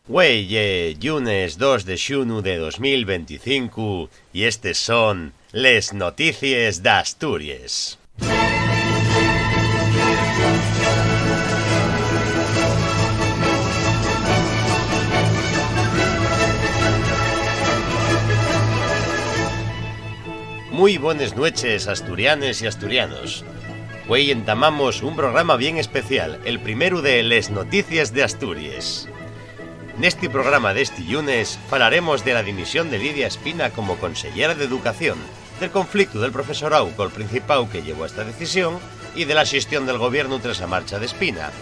Güey, llunes 2 de xunu de 2025 y estes son les noticies d'Astúries. Muy buenas noches, asturianes y asturianos. Güey, entamamos un programa bien especial, el primero de les noticias de Asturias. Neste programa deste llunes falaremos de la dimisión de Lidia Espina como consellera de Educación, del conflicto del profesorau col Principau que llevó a esta decisión y de la xestión del gobierno tras a marcha de Espina.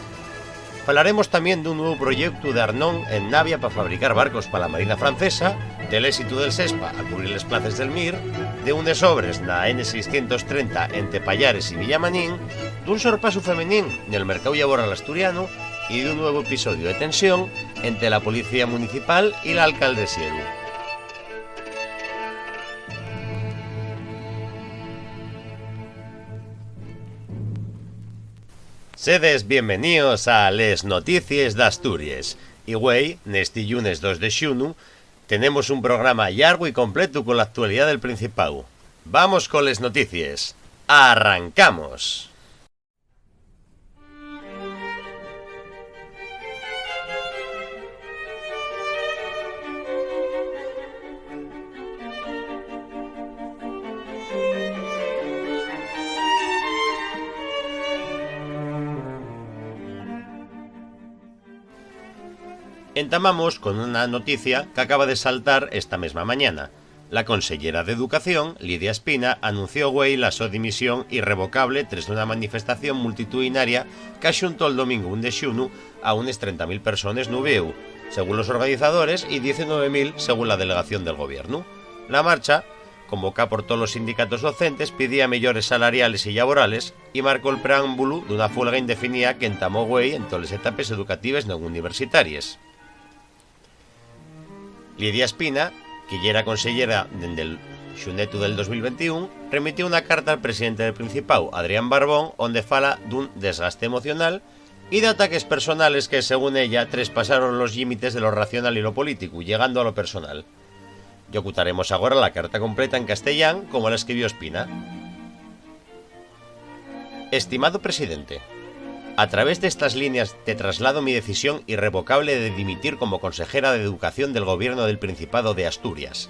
Falaremos tamén dun novo proxecto de Arnón en Navia para fabricar barcos para a Marina Francesa, del éxito del SESPA a cubrir les plazas del MIR, de unes obres na N630 entre Pallares y Villamanín, dun sorpaso femenín nel mercado laboral asturiano y de un nuevo episodio de tensión entre la policía municipal y la alcaldesa. Sedes bienvenidos a les noticias de Asturias. Y güey, neste llunes 2 de xunu tenemos un programa largo y completo con la actualidad del Principado. Vamos con les noticias. ¡Arrancamos! Entamamos con una noticia que acaba de saltar esta misma mañana. La consellera de Educación, Lidia Espina, anunció güey la su dimisión irrevocable tras una manifestación multitudinaria que axuntó el domingo 1 de xunu a unas 30.000 personas no Vieu, según los organizadores, y 19.000 según la delegación del gobierno. La marcha, convocada por todos los sindicatos docentes, pedía mejores salariales y laborales y marcó el preámbulo de una huelga indefinida que entamó güey en todas las etapas educativas no universitarias. Lidia Espina, que ya era consellera desde el xunetu del 2021, remitió una carta al presidente del Principado, Adrián Barbón, donde fala dun desgaste emocional y de ataques personales que, según ella, traspasaron los límites de lo racional y lo político, llegando a lo personal. Yocutaremos ahora la carta completa en castellán, como la escribió Espina. Estimado presidente, a través de estas líneas te traslado mi decisión irrevocable de dimitir como consejera de Educación del Gobierno del Principado de Asturias.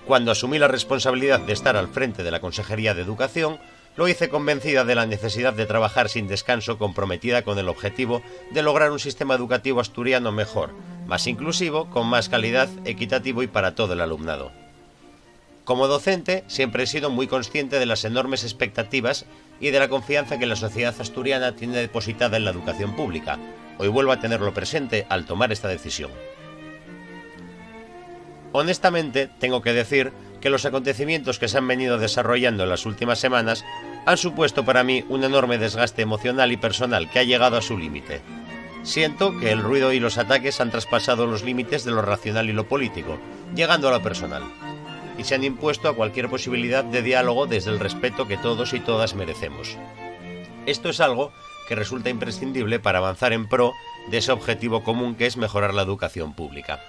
Cuando asumí la responsabilidad de estar al frente de la Consejería de Educación, lo hice convencida de la necesidad de trabajar sin descanso, comprometida con el objetivo de lograr un sistema educativo asturiano mejor, más inclusivo, con más calidad, equitativo y para todo el alumnado. Como docente, siempre he sido muy consciente de las enormes expectativas y de la confianza que la sociedad asturiana tiene depositada en la educación pública. Hoy vuelvo a tenerlo presente al tomar esta decisión. Honestamente, tengo que decir que los acontecimientos que se han venido desarrollando en las últimas semanas han supuesto para mí un enorme desgaste emocional y personal que ha llegado a su límite. Siento que el ruido y los ataques han traspasado los límites de lo racional y lo político, llegando a lo personal, y se han impuesto a cualquier posibilidad de diálogo desde el respeto que todos y todas merecemos. Esto es algo que resulta imprescindible para avanzar en pro de ese objetivo común que es mejorar la educación pública.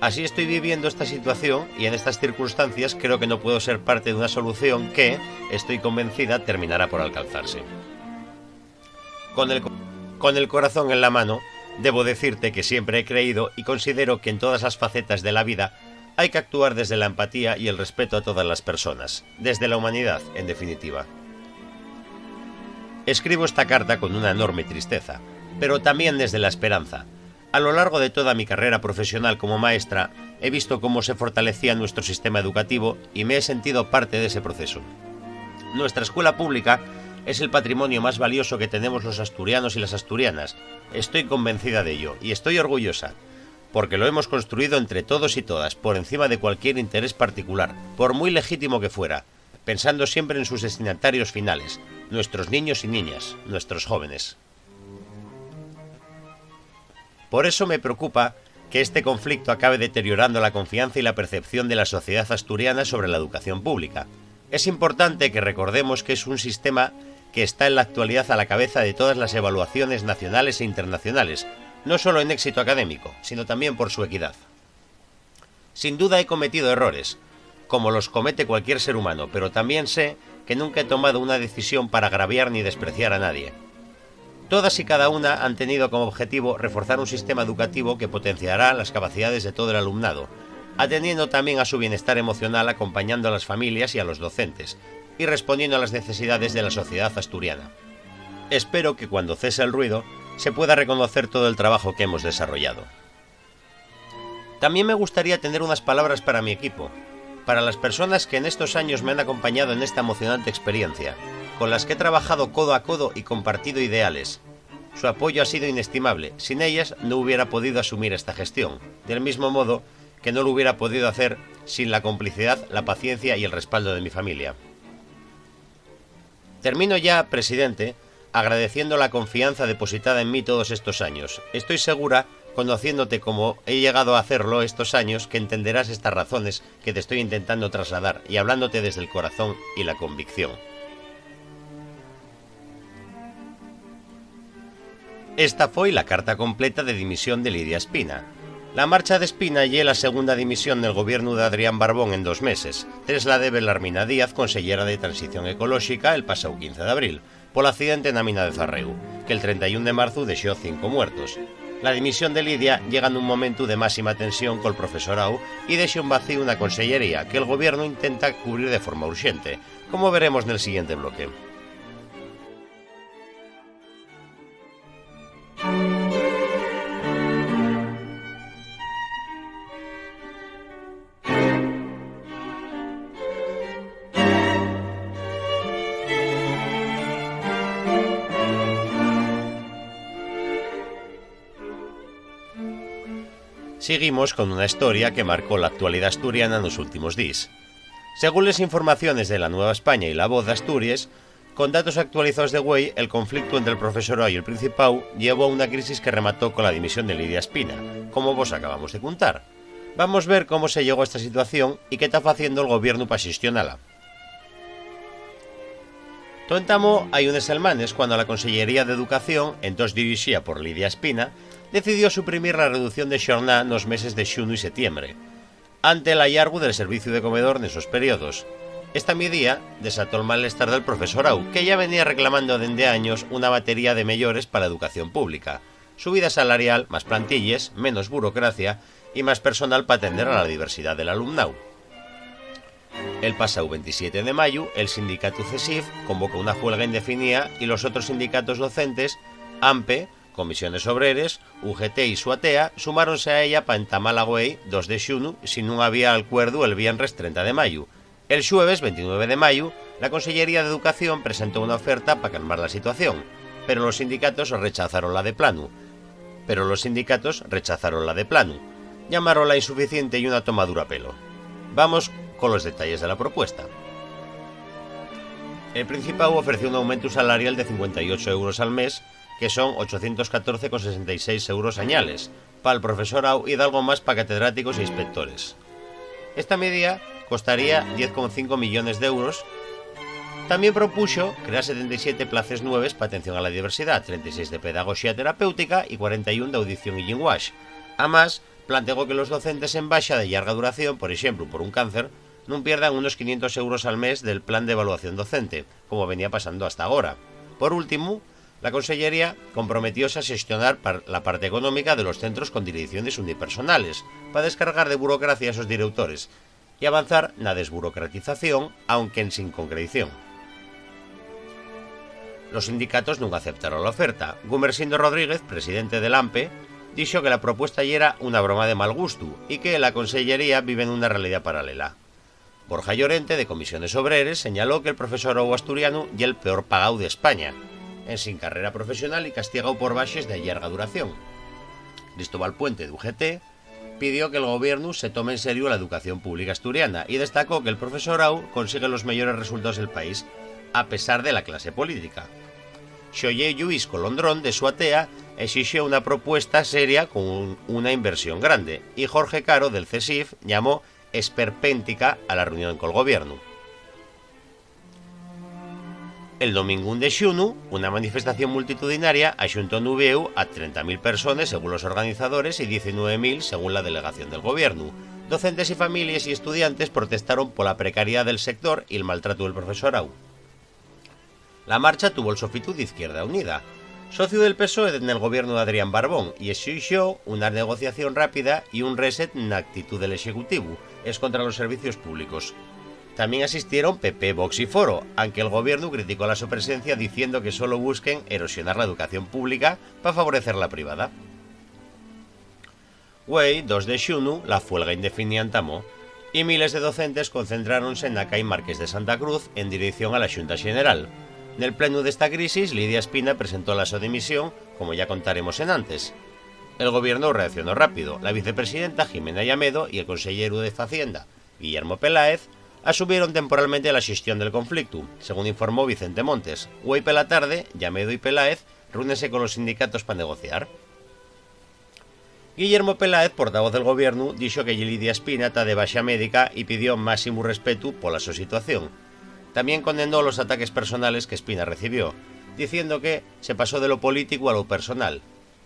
Así estoy viviendo esta situación y en estas circunstancias creo que no puedo ser parte de una solución que, estoy convencida, terminará por alcanzarse. Con el corazón en la mano, debo decirte que siempre he creído y considero que en todas las facetas de la vida hay que actuar desde la empatía y el respeto a todas las personas, desde la humanidad, en definitiva. Escribo esta carta con una enorme tristeza, pero también desde la esperanza. A lo largo de toda mi carrera profesional como maestra, he visto cómo se fortalecía nuestro sistema educativo y me he sentido parte de ese proceso. Nuestra escuela pública es el patrimonio más valioso que tenemos los asturianos y las asturianas. Estoy convencida de ello y estoy orgullosa, porque lo hemos construido entre todos y todas, por encima de cualquier interés particular, por muy legítimo que fuera, pensando siempre en sus destinatarios finales, nuestros niños y niñas, nuestros jóvenes. Por eso me preocupa que este conflicto acabe deteriorando la confianza y la percepción de la sociedad asturiana sobre la educación pública. Es importante que recordemos que es un sistema que está en la actualidad a la cabeza de todas las evaluaciones nacionales e internacionales, no solo en éxito académico, sino también por su equidad. Sin duda he cometido errores, como los comete cualquier ser humano, pero también sé que nunca he tomado una decisión para agraviar ni despreciar a nadie. Todas y cada una han tenido como objetivo reforzar un sistema educativo que potenciará las capacidades de todo el alumnado, atendiendo también a su bienestar emocional, acompañando a las familias y a los docentes, y respondiendo a las necesidades de la sociedad asturiana. Espero que cuando cese el ruido se pueda reconocer todo el trabajo que hemos desarrollado. También me gustaría tener unas palabras para mi equipo, para las personas que en estos años me han acompañado en esta emocionante experiencia, con las que he trabajado codo a codo y compartido ideales. Su apoyo ha sido inestimable, sin ellas no hubiera podido asumir esta gestión, del mismo modo que no lo hubiera podido hacer sin la complicidad, la paciencia y el respaldo de mi familia. Termino ya, presidente, agradeciendo la confianza depositada en mí todos estos años. Estoy segura, conociéndote como he llegado a hacerlo estos años, que entenderás estas razones que te estoy intentando trasladar y hablándote desde el corazón y la convicción. Esta fue la carta completa de dimisión de Lidia Espina. La marcha de Espina y la segunda dimisión del gobierno de Adrián Barbón en 2 meses. Tras la de Belarmina Díaz, consellera de Transición Ecolóxica, el pasado 15 de abril, por accidente na mina de Zarreu, que el 31 de marzo deixó 5 muertos. La dimisión de Lidia llega en un momento de máxima tensión col profesorado y deixa un vacío na consellería que el gobierno intenta cubrir de forma urgente, como veremos en el siguiente bloque. Seguimos con una historia que marcó la actualidad asturiana en los últimos días. Según las informaciones de la Nueva España y La Voz de Asturias, con datos actualizados de Güell, el conflicto entre el profesorado y el Principado llevó a una crisis que remató con la dimisión de Lidia Espina, como vos acabamos de contar. Vamos a ver cómo se llegó a esta situación y qué está haciendo el gobierno para gestionarla. Todo entamó hay unos semanas cuando la Consellería de Educación, entonces dirigida por Lidia Espina, decidió suprimir la reducción de xornada nos meses de xuno y septiembre, ante el allargo del servicio de comedor en esos periodos. Esta medida desató el malestar del profesorado, que ya venía reclamando desde años una batería de mellores para la educación pública, subida salarial, más plantilles, menos burocracia y más personal para atender a la diversidad del alumnado. El pasado 27 de mayo, el sindicato CESIF convocó una huelga indefinida y los otros sindicatos docentes, AMPE, Comisiones Obreres, UGT y Suatea, sumáronse a ella para entamar la Güell 2 de xuno si no había acuerdo el viernes 30 de mayo. El jueves 29 de mayo, la Consellería de Educación presentó una oferta para calmar la situación, pero los sindicatos rechazaron la de plano. Llamaronla insuficiente y una tomadura a pelo. Vamos con los detalles de la propuesta. El Principado ofreció un aumento salarial de 58 euros al mes, que son 814,66 euros añales, para el profesorado y de algo más para catedráticos e inspectores. Esta medida costaría 10,5 millones de euros. También propuso crear 77 plazas nuevas para atención a la diversidad, 36 de pedagogía terapéutica y 41 de audición y lenguaje. Además, planteó que los docentes en baixa de larga duración, por ejemplo por un cáncer, no pierdan unos 500 euros al mes del plan de evaluación docente, como venía pasando hasta ahora. Por último, la Consellería comprometióse a gestionar la parte económica de los centros con direcciones unipersonales, para descargar de burocracia a esos directores y avanzar na desburocratización, aunque sin concreción. Los sindicatos nunca aceptaron la oferta. Gumersindo Rodríguez, presidente del AMPE, dijo que la propuesta ya era una broma de mal gusto y que la Consellería vive en una realidad paralela. Borja Llorente, de Comisiones Obreres, señaló que el profesorado asturiano y el peor pagado de España, en sin carrera profesional y castigado por baixes de larga duración. Cristóbal Puente, de UGT, pidió que el gobierno se tome en serio la educación pública asturiana y destacó que el profesorado consigue los mejores resultados del país, a pesar de la clase política. Xoye Lluís Colondrón, de Suatea, exigió una propuesta seria con una inversión grande, y Jorge Caro, del CESIF, llamó esperpéntica a la reunión con el gobierno. El domingo 1 de xunu, una manifestación multitudinaria axuntó no Vieu a 30.000 personas según los organizadores y 19.000 según la delegación del gobierno. Docentes y familias y estudiantes protestaron por la precariedad del sector y el maltrato del profesorado. La marcha tuvo el sofitu de Izquierda Unida, socio del PSOE en el gobierno de Adrián Barbón, y exigió una negociación rápida y un reset en la actitud del Ejecutivo, es contra los servicios públicos. También asistieron PP, Vox y Foro, aunque el gobierno criticó la su presencia diciendo que solo busquen erosionar la educación pública para favorecer la privada. Güey, 2 de xunu, la huelga indefinida entamó, y miles de docentes concentráronse en la calle Marqués de Santa Cruz en dirección a la Xunta General. En el pleno de esta crisis, Lidia Espina presentó la su dimisión, como ya contaremos en antes. El gobierno reaccionó rápido. La vicepresidenta Jimena Llamedo y el consellero de Hacienda, Guillermo Peláez, asumieron temporalmente la gestión del conflicto, según informó Vicente Montes. Hoy por la tarde, Llamedo y Peláez reúnense con los sindicatos para negociar. Guillermo Peláez, portavoz del gobierno, dijo que Lidia Espina está de baixa médica y pidió máximo respeto por la su situación. También condenó los ataques personales que Espina recibió, diciendo que se pasó de lo político a lo personal.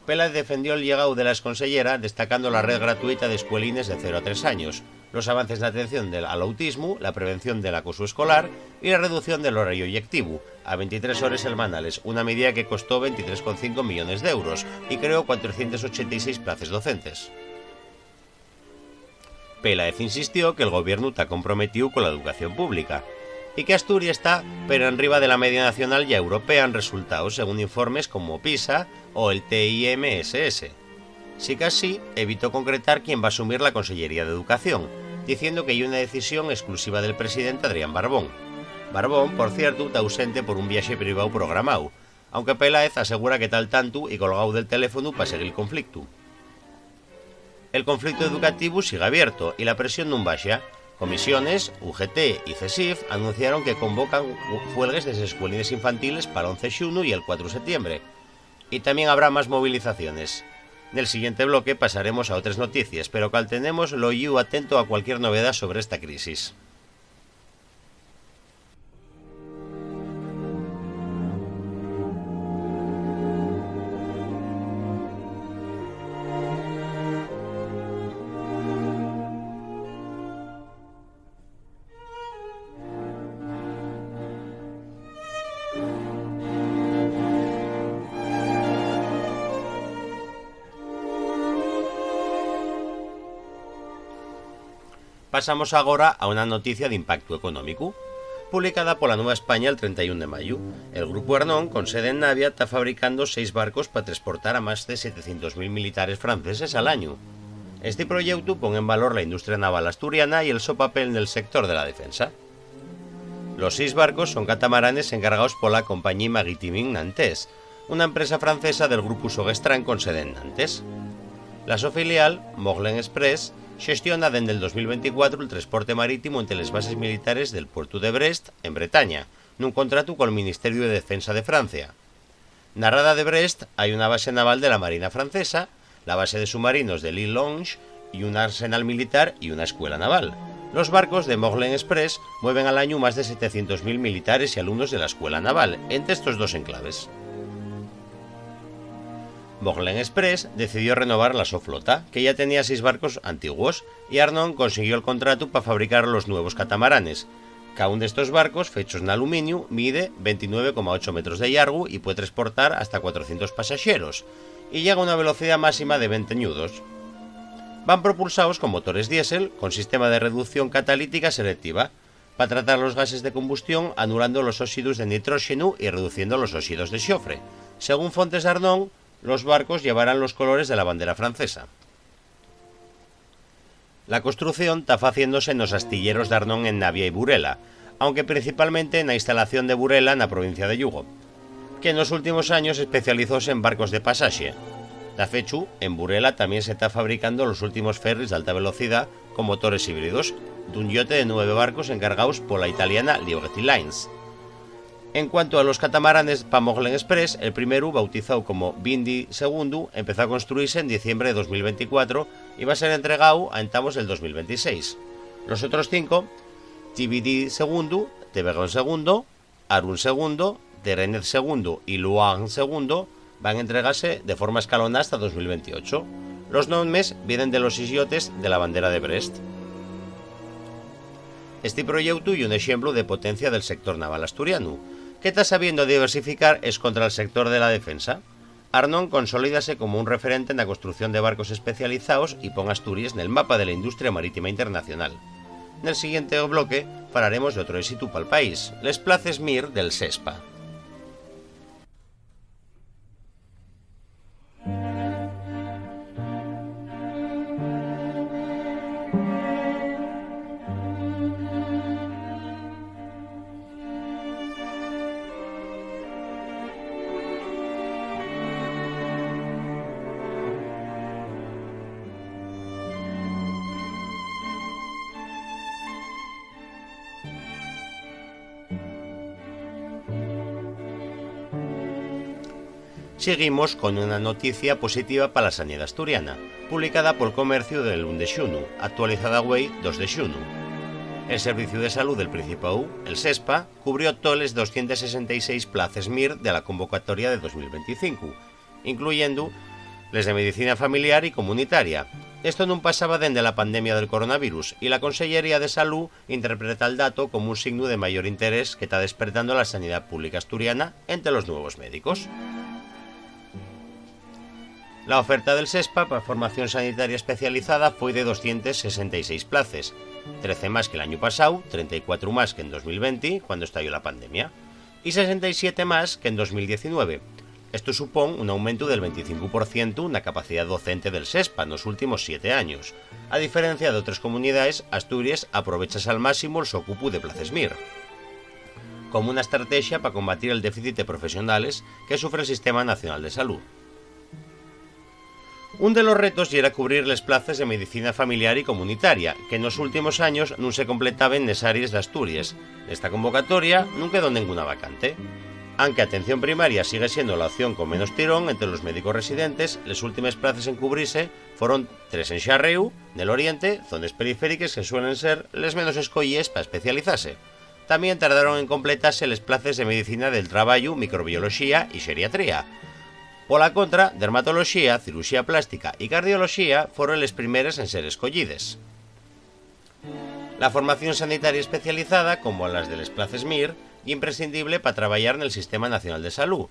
Peláez defendió el llegado de la exconsellera, destacando la red gratuita de escuelines de 0 a 3 años, los avances de atención al autismo, la prevención del acoso escolar y la reducción del horario lectivo a 23 horas semanales, una medida que costó 23,5 millones de euros y creó 486 plazas docentes. Peláez insistió que el gobierno está comprometido con la educación pública y que Asturias está pero arriba de la media nacional y europea en resultados según informes como PISA o el TIMSS. Sí que así evitó concretar quién va a asumir la Consellería de Educación, diciendo que hay una decisión exclusiva del presidente Adrián Barbón. Barbón, por cierto, está ausente por un viaje privado programado, aunque Peláez asegura que está al tanto y colgado del teléfono para seguir el conflicto. El conflicto educativo sigue abierto y la presión no baja. Comisiones, UGT y CESIF anunciaron que convocan huelgas de escuelines infantiles para el 11 de xunu y el 4 de septiembre. Y también habrá más movilizaciones. En el siguiente bloque pasaremos a otras noticias, pero cal tenemos lo oído atento a cualquier novedad sobre esta crisis. Pasamos agora a una noticia de impacto económico. Publicada por la Nueva España el 31 de mayo, el Grupo Arnón, con sede en Navia, está fabricando 6 barcos para transportar a más de 700.000 militares franceses al año. Este proyecto pone en valor la industria naval asturiana y el su papel en el sector de la defensa. Los 6 barcos son catamaranes encargados por la Compagnie Maritime Nantes, una empresa francesa del Grupo Sogestran con sede en Nantes. La su filial, Morlen Express, gestiona desde el 2024 el transporte marítimo entre las bases militares del puerto de Brest, en Bretaña, en un contrato con el Ministerio de Defensa de Francia. En la rada de Brest hay una base naval de la Marina francesa, la base de submarinos de L'Île Longe y un arsenal militar y una escuela naval. Los barcos de Morlen Express mueven al año más de 700.000 militares y alumnos de la escuela naval, entre estos 2 enclaves. Morlen Express decidió renovar la su flota, que ya tenía 6 barcos antiguos, y Arnón consiguió el contrato para fabricar los nuevos catamaranes. Cada uno de estos barcos, fechos en aluminio, mide 29,8 metros de largo y puede transportar hasta 400 pasajeros, y llega a una velocidad máxima de 20 nudos. Van propulsados con motores diésel con sistema de reducción catalítica selectiva, para tratar los gases de combustión anulando los óxidos de nitrógeno y reduciendo los óxidos de xofre. Según fuentes de Arnón, los barcos llevarán los colores de la bandera francesa. La construcción está haciéndose en los astilleros de Arnón en Navia y Burela, aunque principalmente en la instalación de Burela en la provincia de Lugo, que en los últimos años especializóse en barcos de pasaje. De fechu, en Burela también se está fabricando los últimos ferries de alta velocidad con motores híbridos, de un yote de 9 barcos encargados por la italiana Liberty Lines. En cuanto a los catamaranes para Morlen Express, el primero, bautizado como Bindi II, empezó a construirse en diciembre de 2024 y va a ser entregado a entamos del 2026. Los otros 5, TBD II, Tebegon II, Arun II, Terenez II y Luang II van a entregarse de forma escalonada hasta 2028. Los nombres vienen de los islotes de la bandera de Brest. Este proyecto y un ejemplo de potencia del sector naval asturiano, que está sabiendo diversificar es contra el sector de la defensa. Arnón consolídase como un referente en la construcción de barcos especializados y pon Asturias en el mapa de la industria marítima internacional. En el siguiente bloque hablaremos de otro éxito para el país, les Places Mir del SESPA. Seguimos con una noticia positiva para la sanidad asturiana, publicada por Comercio del 1 de xunu, actualizada hoy 2 de xunu. El Servicio de Salud del Principado, el SESPA, cubrió toles 266 places MIR de la convocatoria de 2025, incluyendo les de medicina familiar y comunitaria. Esto no pasaba desde la pandemia del coronavirus y la Consellería de Salud interpreta el dato como un signo de mayor interés que está despertando la sanidad pública asturiana entre los nuevos médicos. La oferta del SESPA para formación sanitaria especializada fue de 266 plazas, 13 más que el año pasado, 34 más que en 2020, cuando estalló la pandemia, y 67 más que en 2019. Esto supone un aumento del 25% en la capacidad docente del SESPA en los últimos 7 años. A diferencia de otras comunidades, Asturias aprovecha al máximo el socupo de plazas MIR, como una estrategia para combatir el déficit de profesionales que sufre el Sistema Nacional de Salud. Un de los retos era cubrir las plazas de medicina familiar y comunitaria, que en los últimos años no se completaban en las áreas de Asturias. Esta convocatoria no quedó ninguna vacante. Aunque atención primaria sigue siendo la opción con menos tirón entre los médicos residentes, las últimas plazas en cubrirse fueron 3 en Xarreu, en el oriente, zonas periféricas que suelen ser las menos escollidas para especializarse. También tardaron en completarse las plazas de medicina del trabajo, microbiología y geriatría. Por la contra, dermatología, cirugía plástica y cardiología fueron las primeras en ser escollidas. La formación sanitaria especializada, como las de las plazas MIR, es imprescindible para trabajar en el Sistema Nacional de Salud.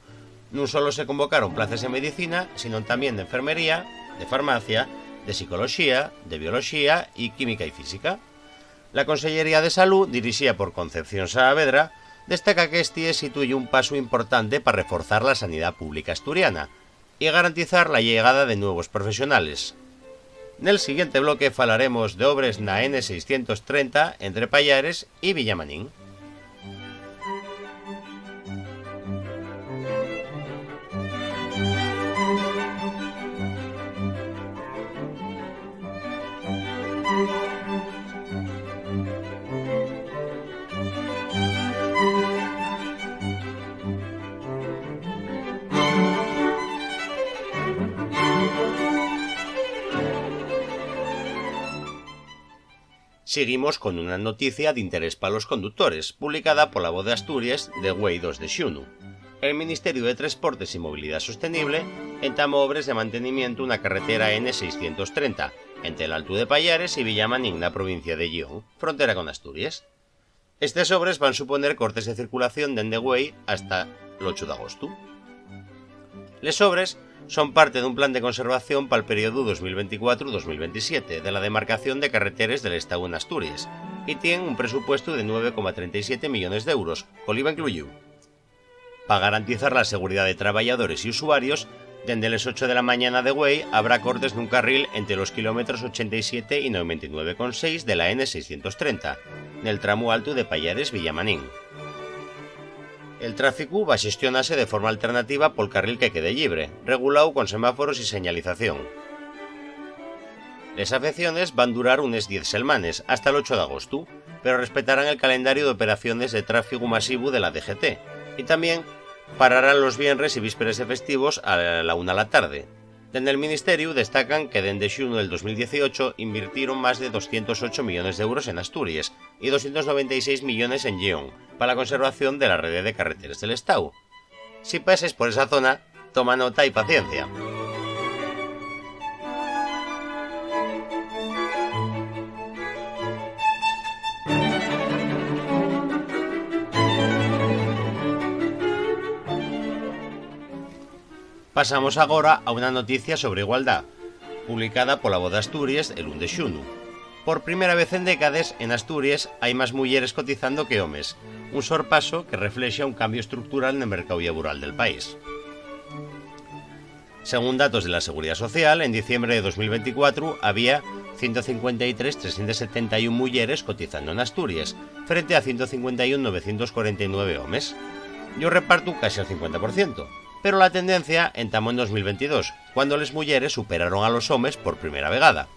No solo se convocaron plazas de medicina, sino también de enfermería, de farmacia, de psicología, de biología y química y física. La Consellería de Salud, dirigida por Concepción Saavedra, destaca que este constituye un paso importante para reforzar la sanidad pública asturiana y garantizar la llegada de nuevos profesionales. En el siguiente bloque hablaremos de obras na N630 entre Pallares y Villamanín. Seguimos con una noticia de interés para los conductores, publicada por La Voz de Asturias de Güey 2 de xunu. El Ministerio de Transportes y Movilidad Sostenible entamó obras de mantenimiento una carretera N630 entre el Alto de Pallares y Villamanín, la provincia de Lleón, frontera con Asturias. Estas obras van a suponer cortes de circulación desde Güey hasta el 8 de agosto. Las obras son parte de un plan de conservación para el periodo 2024-2027 de la demarcación de carreteras del Estado en Asturias y tienen un presupuesto de 9,37 millones de euros, con IVA incluido. Para garantizar la seguridad de trabajadores y usuarios, desde las 8 de la mañana de Güey habrá cortes de un carril entre los kilómetros 87 y 99,6 de la N630, en el tramo alto de Pallares-Villamanín. El tráfico va a gestionarse de forma alternativa por el carril que quede libre, regulado con semáforos y señalización. Las afecciones van a durar unas 10 semanas, hasta el 8 de agosto, pero respetarán el calendario de operaciones de tráfico masivo de la DGT, y también pararán los viernes y vísperas de festivos a la 1 de la tarde. Dende el Ministerio destacan que dende xuno del 2018 invirtieron más de 208 millones de euros en Asturias y 296 millones en Lleón para la conservación de la red de carreteras del Estado. Si pases por esa zona, toma nota y paciencia. Pasamos agora a unha noticia sobre igualdad, publicada pola Voz de Asturias el 1 de xuno. Por primeira vez en décadas, en Asturias hai máis mulleres cotizando que homes, un sorpaso que reflexa un cambio estructural no mercado laboral del país. Según datos de la Seguridad Social, en diciembre de 2024 había 153.371 mulleres cotizando en Asturias, frente a 151.949 homes. Yo reparto casi al 50%. Pero la tendencia entamó en 2022, cuando les mulleres superaron a los homes por primera vegada.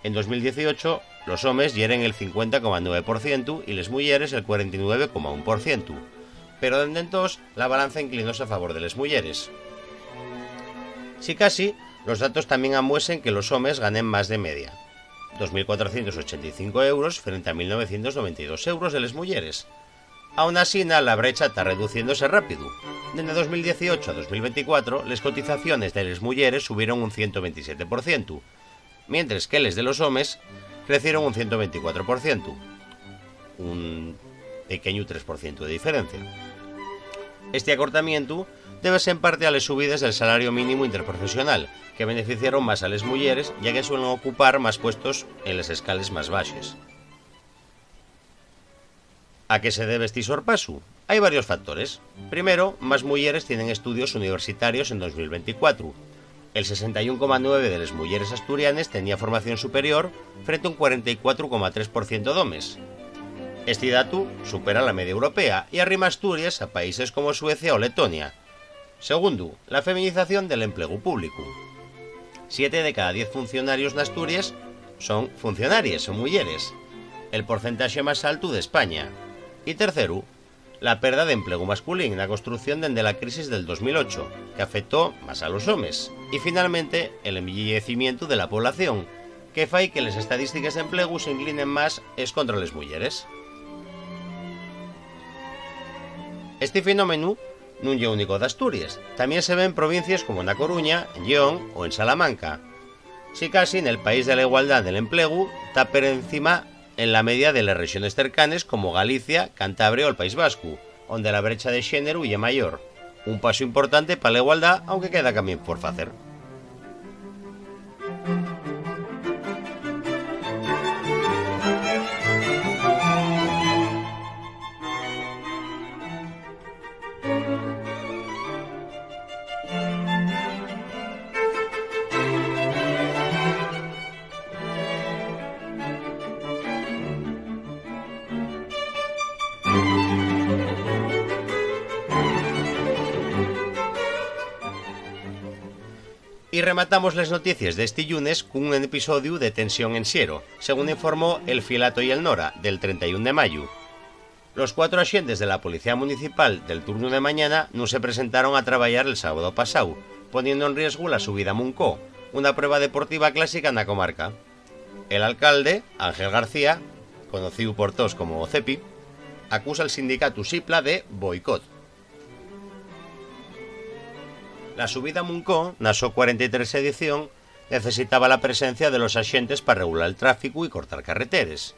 En 2018, los homes yeren el 50,9% y les mulleres el 49,1%. Pero dende entós, la balanza inclinóse a favor de les mulleres. Si casi, los datos también amuesen que los homes ganen más de media. 2.485 euros frente a 1.992 euros de les mulleres. Aún así, la brecha está reduciéndose rápido. Desde 2018 a 2024, las cotizaciones de las mujeres subieron un 127%, mientras que les de los hombres crecieron un 124%, un pequeño 3% de diferencia. Este acortamiento debe en parte a las subidas del salario mínimo interprofesional, que beneficiaron más a las mujeres, ya que suelen ocupar más puestos en las escales más bajas. ¿A qué se debe este sorpaso? Hay varios factores. Primero, más mujeres tienen estudios universitarios en 2024. El 61,9% de las mujeres asturianas tenía formación superior frente a un 44,3% de hombres. Este dato supera la media europea y arrima Asturias a países como Suecia o Letonia. Segundo, la feminización del empleo público. 7 de cada 10 funcionarios de Asturias son funcionarias, son mujeres, el porcentaje más alto de España. Y tercero, la pérdida de empleo masculino en la construcción desde la crisis del 2008, que afectó más a los hombres. Y finalmente, el envellecimiento de la población, que fai que las estadísticas de empleo se inclinen más es contra las mujeres. Este fenómeno non é único de Asturias, también se ve en provincias como na Coruña, en Lleón o en Salamanca. Si casi en el país de la igualdad del empleo está por encima en la media de las regiones cercanas como Galicia, Cantabria o el País Vasco, donde la brecha de género é mayor. Un paso importante para la igualdad, aunque queda camino por facer. Y rematamos las noticias de este lunes con un episodio de tensión en Siero, según informó el Filato y el Nora, del 31 de mayo. Los 4 agentes de la Policía Municipal del turno de mañana no se presentaron a trabajar el sábado pasado, poniendo en riesgo la subida a Muncó, una prueba deportiva clásica en la comarca. El alcalde, Ángel García, conocido por todos como Cepi, acusa al sindicato Sipla de boicot. La subida a Muncó, na so 43 edición, necesitaba la presencia de los agentes para regular el tráfico y cortar carreteres.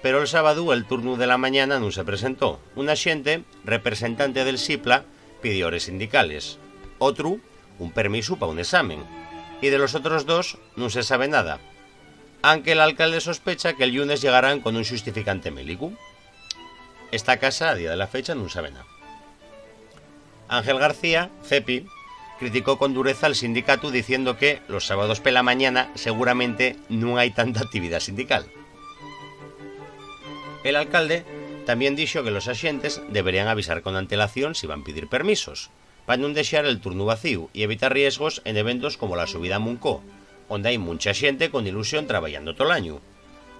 Pero el sábado, el turno de la mañana, no se presentó. Un agente, representante del SIPLA, pidió horas sindicales. Otro, un permiso para un examen. Y de los otros 2, no se sabe nada. Aunque el alcalde sospecha que el lunes llegarán con un justificante médico. Esta casa, a día de la fecha, no sabe nada. Ángel García, Cepi, criticó con dureza al sindicato diciendo que los sábados por la mañana seguramente no hay tanta actividad sindical. El alcalde también dijo que los agentes deberían avisar con antelación si van a pedir permisos, para no dejar el turno vacío y evitar riesgos en eventos como la subida a Muncó, donde hay mucha gente con ilusión trabajando todo el año.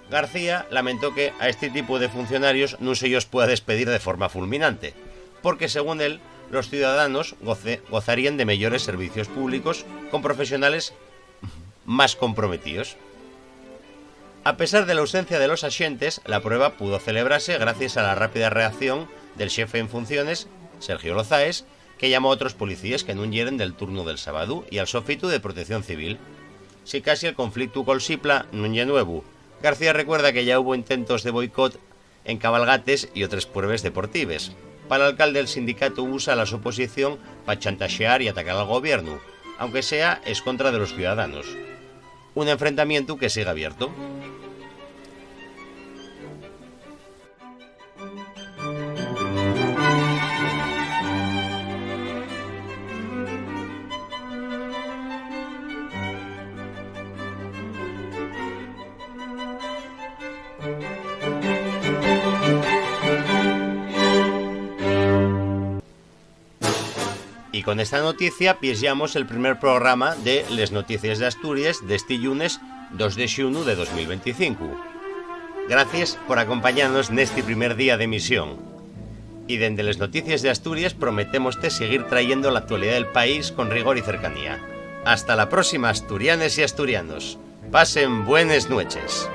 García lamentó que a este tipo de funcionarios no se los pueda despedir de forma fulminante, porque según él, los ciudadanos gozarían de mejores servicios públicos con profesionales más comprometidos. A pesar de la ausencia de los agentes, la prueba pudo celebrarse gracias a la rápida reacción del jefe en funciones, Sergio Lozaes, que llamó a otros policías que no hieren del turno del sábado y al sofitu de protección civil. Si casi el conflicto col Sipla no es nuevo, García recuerda que ya hubo intentos de boicot en cabalgates y otras pruebas deportivas. Para el alcalde, el sindicato usa la oposición para chantajear y atacar al gobierno, aunque sea es contra de los ciudadanos. Un enfrentamiento que sigue abierto. Y con esta noticia piellamos el primer programa de Les Noticias de Asturias de este lunes 2 de junio de 2025. Gracias por acompañarnos en este primer día de emisión. Y desde Les Noticias de Asturias prometemos seguir trayendo la actualidad del país con rigor y cercanía. Hasta la próxima, asturianes y asturianos. Pasen buenas noches.